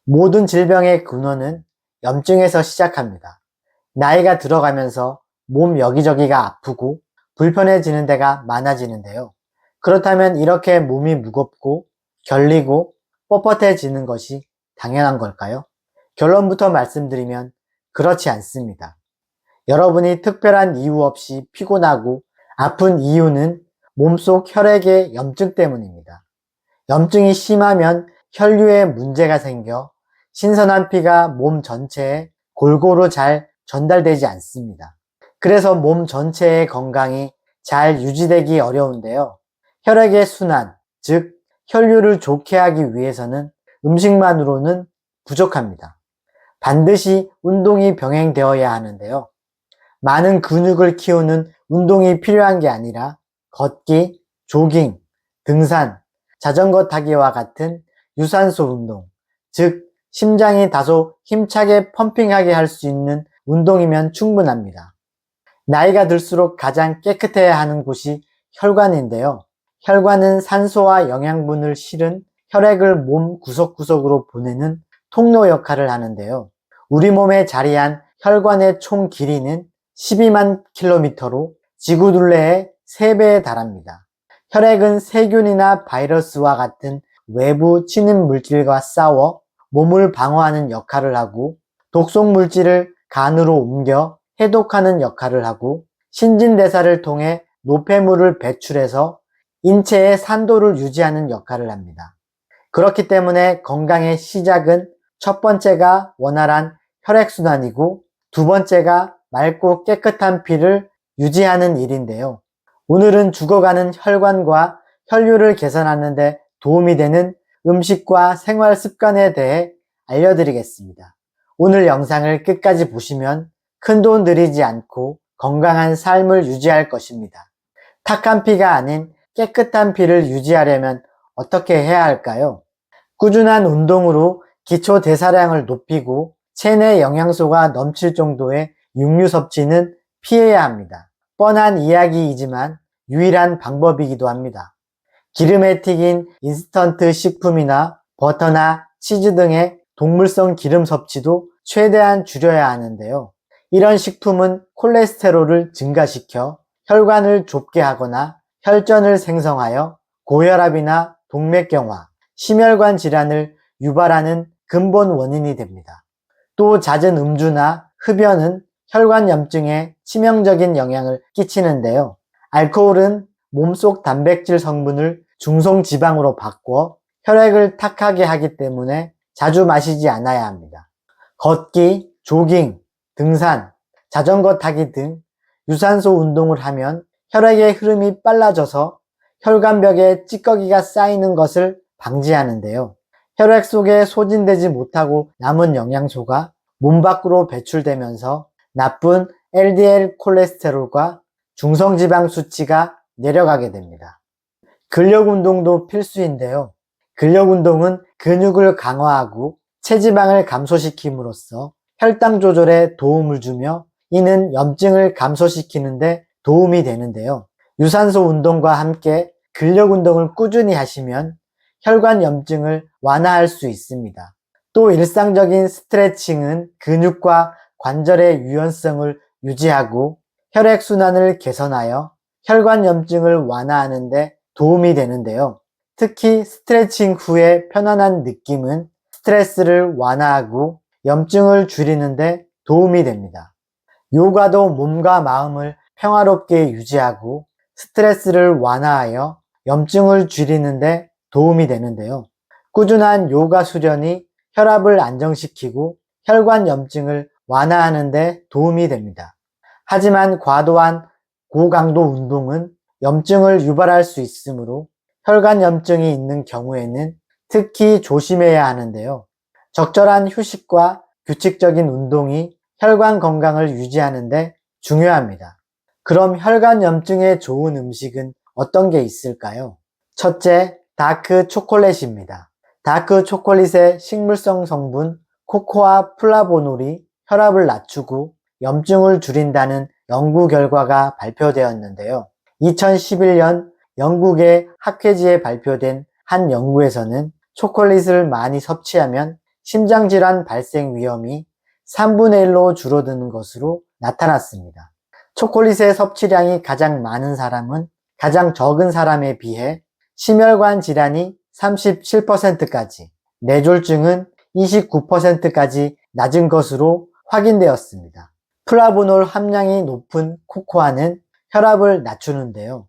모든 질병의 근원은 염증에서 시작합니다. 나이가 들어가면서 몸 여기저기가 아프고 불편해지는 데가 많아지는데요. 그렇다면 이렇게 몸이 무겁고 결리고 뻣뻣해지는 것이 당연한 걸까요? 결론부터 말씀드리면 그렇지 않습니다. 여러분이 특별한 이유 없이 피곤하고 아픈 이유는 몸속 혈액의 염증 때문입니다. 염증이 심하면 혈류에 문제가 생겨 신선한 피가 몸 전체에 골고루 잘 전달되지 않습니다. 그래서 몸 전체의 건강이 잘 유지되기 어려운데요. 혈액의 순환, 즉 혈류를 좋게 하기 위해서는 음식만으로는 부족합니다. 반드시 운동이 병행되어야 하는데요. 많은 근육을 키우는 운동이 필요한 게 아니라 걷기, 조깅, 등산, 자전거 타기와 같은 유산소 운동, 즉 심장이 다소 힘차게 펌핑하게 할 수 있는 운동이면 충분합니다. 나이가 들수록 가장 깨끗해야 하는 곳이 혈관인데요. 혈관은 산소와 영양분을 실은 혈액을 몸 구석구석으로 보내는 통로 역할을 하는데요. 우리 몸에 자리한 혈관의 총 길이는 12만 킬로미터로 지구둘레의 3배에 달합니다. 혈액은 세균이나 바이러스와 같은 외부 침입 물질과 싸워 몸을 방어하는 역할을 하고 독성 물질을 간으로 옮겨 해독하는 역할을 하고 신진대사를 통해 노폐물을 배출해서 인체의 산도를 유지하는 역할을 합니다. 그렇기 때문에 건강의 시작은 첫 번째가 원활한 혈액순환이고 두 번째가 맑고 깨끗한 피를 유지하는 일인데요. 오늘은 죽어가는 혈관과 혈류를 개선하는 데 도움이 되는 음식과 생활 습관에 대해 알려드리겠습니다. 오늘 영상을 끝까지 보시면 큰돈 들이지 않고 건강한 삶을 유지할 것입니다. 탁한 피가 아닌 깨끗한 피를 유지하려면 어떻게 해야 할까요? 꾸준한 운동으로 기초 대사량을 높이고 체내 영양소가 넘칠 정도의 육류 섭취는 피해야 합니다. 뻔한 이야기이지만 유일한 방법이기도 합니다. 기름에 튀긴 인스턴트 식품이나 버터나 치즈 등의 동물성 기름 섭취도 최대한 줄여야 하는데요. 이런 식품은 콜레스테롤을 증가시켜 혈관을 좁게 하거나 혈전을 생성하여 고혈압이나 동맥경화, 심혈관 질환을 유발하는 근본 원인이 됩니다. 또 잦은 음주나 흡연은 혈관염증에 치명적인 영향을 끼치는데요. 알코올은 몸속 단백질 성분을 중성지방으로 바꿔 혈액을 탁하게 하기 때문에 자주 마시지 않아야 합니다. 걷기, 조깅, 등산, 자전거 타기 등 유산소 운동을 하면 혈액의 흐름이 빨라져서 혈관벽에 찌꺼기가 쌓이는 것을 방지하는데요. 혈액 속에 소진되지 못하고 남은 영양소가 몸 밖으로 배출되면서 나쁜 LDL 콜레스테롤과 중성지방 수치가 내려가게 됩니다. 근력 운동도 필수인데요. 근력 운동은 근육을 강화하고 체지방을 감소시킴으로써 혈당 조절에 도움을 주며 이는 염증을 감소시키는데 도움이 되는데요. 유산소 운동과 함께 근력 운동을 꾸준히 하시면 혈관 염증을 완화할 수 있습니다. 또 일상적인 스트레칭은 근육과 관절의 유연성을 유지하고 혈액순환을 개선하여 혈관 염증을 완화하는 데 도움이 되는데요. 특히 스트레칭 후에 편안한 느낌은 스트레스를 완화하고 염증을 줄이는 데 도움이 됩니다. 요가도 몸과 마음을 평화롭게 유지하고 스트레스를 완화하여 염증을 줄이는 데 도움이 되는데요. 꾸준한 요가 수련이 혈압을 안정시키고 혈관 염증을 완화하는 데 도움이 됩니다. 하지만 과도한 고강도 운동은 염증을 유발할 수 있으므로 혈관 염증이 있는 경우에는 특히 조심해야 하는데요. 적절한 휴식과 규칙적인 운동이 혈관 건강을 유지하는 데 중요합니다. 그럼 혈관 염증에 좋은 음식은 어떤 게 있을까요? 첫째, 다크 초콜릿입니다. 다크 초콜릿의 식물성 성분 코코아 플라보놀이 혈압을 낮추고 염증을 줄인다는 연구 결과가 발표되었는데요. 2011년 영국의 학회지에 발표된 한 연구에서는 초콜릿을 많이 섭취하면 심장질환 발생 위험이 3분의 1로 줄어드는 것으로 나타났습니다. 초콜릿의 섭취량이 가장 많은 사람은 가장 적은 사람에 비해 심혈관 질환이 37%까지, 뇌졸중은 29%까지 낮은 것으로 확인되었습니다. 플라보놀 함량이 높은 코코아는 혈압을 낮추는데요.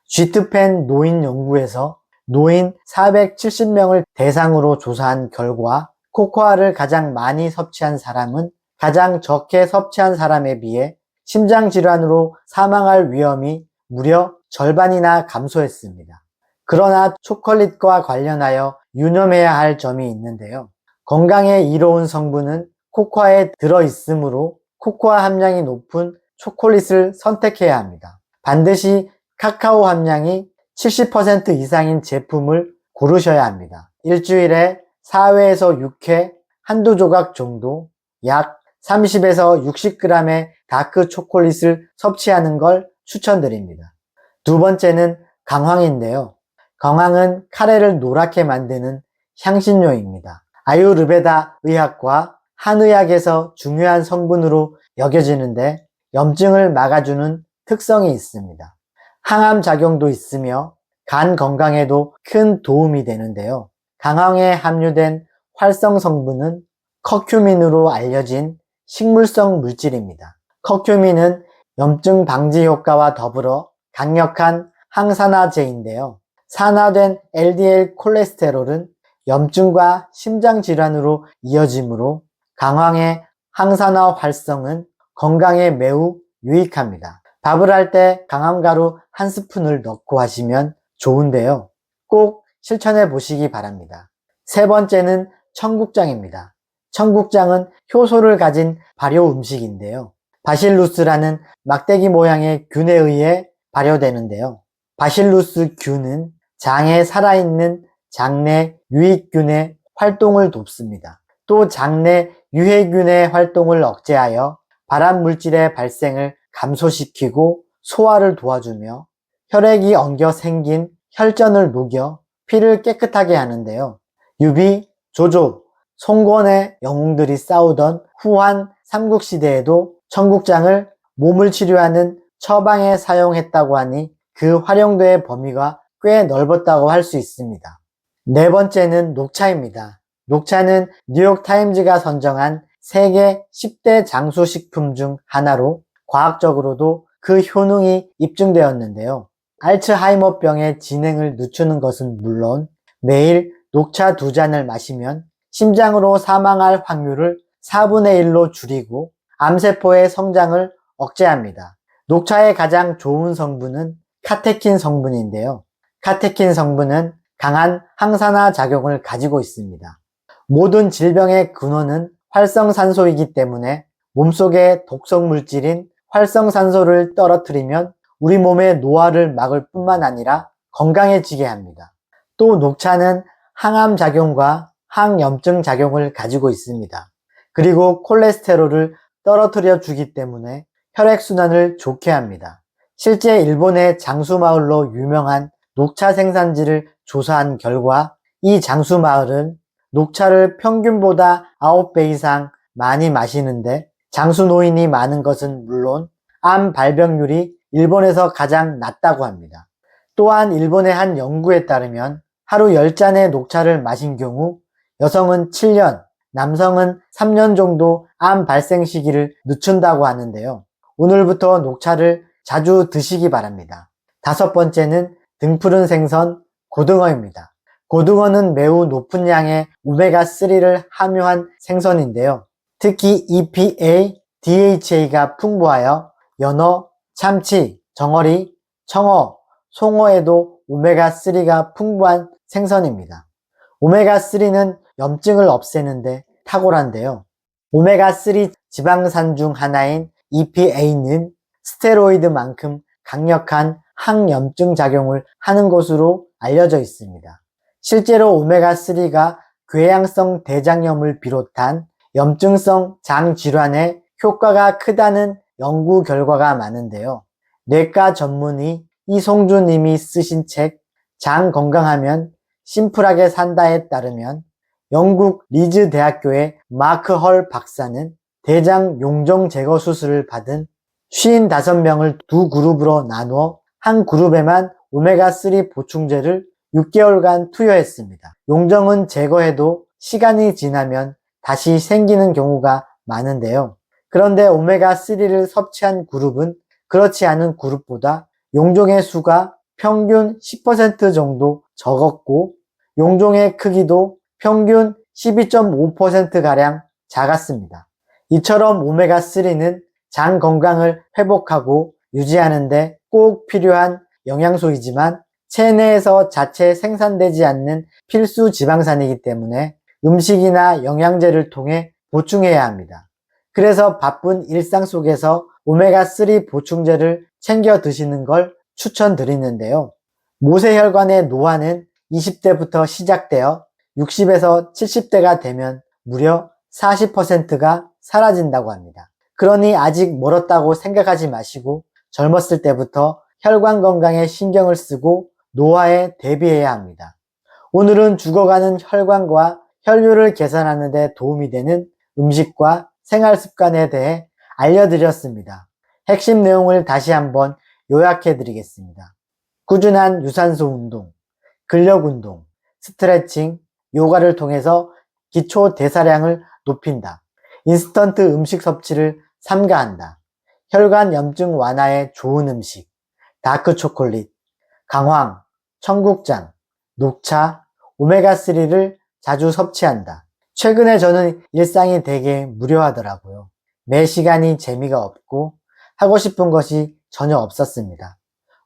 쥐트펜 노인 연구에서 노인 470명을 대상으로 조사한 결과 코코아를 가장 많이 섭취한 사람은 가장 적게 섭취한 사람에 비해 심장질환으로 사망할 위험이 무려 절반이나 감소했습니다. 그러나 초콜릿과 관련하여 유념해야 할 점이 있는데요. 건강에 이로운 성분은 코코아에 들어있으므로 코코아 함량이 높은 초콜릿을 선택해야 합니다. 반드시 카카오 함량이 70% 이상인 제품을 고르셔야 합니다. 일주일에 4회에서 6회 한두 조각 정도, 약 30에서 60g의 다크 초콜릿을 섭취하는 걸 추천드립니다. 두 번째는 강황인데요. 강황은 카레를 노랗게 만드는 향신료입니다. 아유르베다 의학과 한의학에서 중요한 성분으로 여겨지는데 염증을 막아주는 특성이 있습니다. 항암 작용도 있으며 간 건강에도 큰 도움이 되는데요. 강황에 함유된 활성 성분은 커큐민으로 알려진 식물성 물질입니다. 커큐민은 염증 방지 효과와 더불어 강력한 항산화제인데요. 산화된 LDL 콜레스테롤은 염증과 심장질환으로 이어지므로 강황의 항산화 활성은 건강에 매우 유익합니다. 밥을 할 때 강황가루 한 스푼을 넣고 하시면 좋은데요. 꼭 실천해 보시기 바랍니다. 세 번째는 청국장입니다. 청국장은 효소를 가진 발효 음식인데요. 바실루스라는 막대기 모양의 균에 의해 발효되는데요. 바실루스 균은 장에 살아있는 장내 유익균의 활동을 돕습니다. 또 장내 유해균의 활동을 억제하여 발암물질의 발생을 감소시키고 소화를 도와주며 혈액이 엉겨 생긴 혈전을 녹여 피를 깨끗하게 하는데요. 유비, 조조, 송건의 영웅들이 싸우던 후한 삼국시대에도 청국장을 몸을 치료하는 처방에 사용했다고 하니 그 활용도의 범위가 꽤 넓었다고 할 수 있습니다. 네 번째는 녹차입니다. 녹차는 뉴욕타임즈가 선정한 세계 10대 장수식품 중 하나로 과학적으로도 그 효능이 입증되었는데요. 알츠하이머병의 진행을 늦추는 것은 물론 매일 녹차 2잔을 마시면 심장으로 사망할 확률을 4분의 1로 줄이고 암세포의 성장을 억제합니다. 녹차의 가장 좋은 성분은 카테킨 성분인데요. 카테킨 성분은 강한 항산화 작용을 가지고 있습니다. 모든 질병의 근원은 활성산소이기 때문에 몸속의 독성 물질인 활성산소를 떨어뜨리면 우리 몸의 노화를 막을 뿐만 아니라 건강해지게 합니다. 또 녹차는 항암 작용과 항염증 작용을 가지고 있습니다. 그리고 콜레스테롤을 떨어뜨려 주기 때문에 혈액순환을 좋게 합니다. 실제 일본의 장수마을로 유명한 녹차 생산지를 조사한 결과 이 장수마을은 녹차를 평균보다 9배 이상 많이 마시는데 장수 노인이 많은 것은 물론 암 발병률이 일본에서 가장 낮다고 합니다. 또한 일본의 한 연구에 따르면 하루 10잔의 녹차를 마신 경우 여성은 7년, 남성은 3년 정도 암 발생 시기를 늦춘다고 하는데요. 오늘부터 녹차를 자주 드시기 바랍니다. 다섯 번째는 등푸른 생선 고등어입니다. 고등어는 매우 높은 양의 오메가3를 함유한 생선인데요. 특히 EPA, DHA가 풍부하여 연어, 참치, 정어리, 청어, 송어에도 오메가3가 풍부한 생선입니다. 오메가3는 염증을 없애는데 탁월한데요. 오메가3 지방산 중 하나인 EPA는 스테로이드만큼 강력한 항염증 작용을 하는 것으로 알려져 있습니다. 실제로 오메가3가 궤양성 대장염을 비롯한 염증성 장질환에 효과가 크다는 연구 결과가 많은데요. 뇌과 전문의 이송주 님이 쓰신 책 장 건강하면 심플하게 산다에 따르면 영국 리즈 대학교의 마크 헐 박사는 대장 용종 제거 수술을 받은 55명을 두 그룹으로 나누어 한 그룹에만 오메가3 보충제를 6개월간 투여했습니다. 용종은 제거해도 시간이 지나면 다시 생기는 경우가 많은데요. 그런데 오메가3를 섭취한 그룹은 그렇지 않은 그룹보다 용종의 수가 평균 10% 정도 적었고 용종의 크기도 평균 12.5%가량 작았습니다. 이처럼 오메가3는 장 건강을 회복하고 유지하는데 꼭 필요한 영양소이지만 체내에서 자체 생산되지 않는 필수 지방산이기 때문에 음식이나 영양제를 통해 보충해야 합니다. 그래서 바쁜 일상 속에서 오메가3 보충제를 챙겨 드시는 걸 추천드리는데요. 모세혈관의 노화는 20대부터 시작되어 60에서 70대가 되면 무려 40%가 사라진다고 합니다. 그러니 아직 멀었다고 생각하지 마시고 젊었을 때부터 혈관 건강에 신경을 쓰고 노화에 대비해야 합니다. 오늘은 죽어가는 혈관과 혈류를 개선하는 데 도움이 되는 음식과 생활 습관에 대해 알려드렸습니다. 핵심 내용을 다시 한번 요약해 드리겠습니다. 꾸준한 유산소 운동, 근력 운동, 스트레칭, 요가를 통해서 기초 대사량을 높인다. 인스턴트 음식 섭취를 삼가한다. 혈관 염증 완화에 좋은 음식, 다크 초콜릿, 강황, 청국장, 녹차, 오메가3를 자주 섭취한다. 최근에 저는 일상이 되게 무료하더라고요. 매 시간이 재미가 없고 하고 싶은 것이 전혀 없었습니다.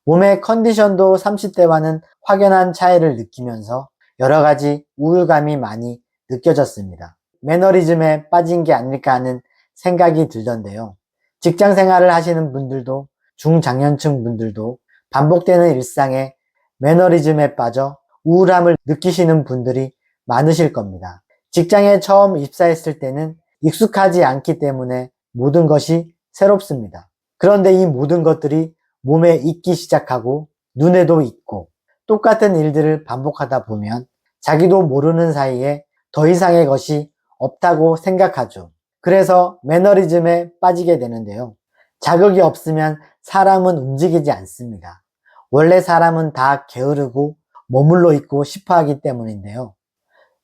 몸의 컨디션도 30대와는 확연한 차이를 느끼면서 여러 가지 우울감이 많이 느껴졌습니다. 매너리즘에 빠진 게 아닐까 하는 생각이 들던데요. 직장 생활을 하시는 분들도 중장년층 분들도 반복되는 일상에 매너리즘에 빠져 우울함을 느끼시는 분들이 많으실 겁니다. 직장에 처음 입사했을 때는 익숙하지 않기 때문에 모든 것이 새롭습니다. 그런데 이 모든 것들이 몸에 익기 시작하고 눈에도 익고 똑같은 일들을 반복하다 보면 자기도 모르는 사이에 더 이상의 것이 없다고 생각하죠. 그래서 매너리즘에 빠지게 되는데요. 자극이 없으면 사람은 움직이지 않습니다. 원래 사람은 다 게으르고 머물러 있고 싶어 하기 때문인데요.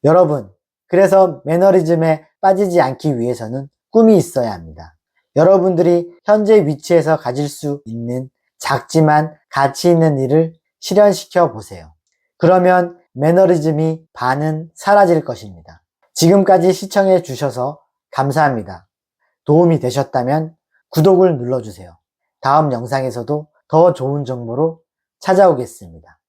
여러분, 그래서 매너리즘에 빠지지 않기 위해서는 꿈이 있어야 합니다. 여러분들이 현재 위치에서 가질 수 있는 작지만 가치 있는 일을 실현시켜 보세요. 그러면 매너리즘이 반은 사라질 것입니다. 지금까지 시청해 주셔서 감사합니다. 도움이 되셨다면 구독을 눌러주세요. 다음 영상에서도 더 좋은 정보로 찾아오겠습니다.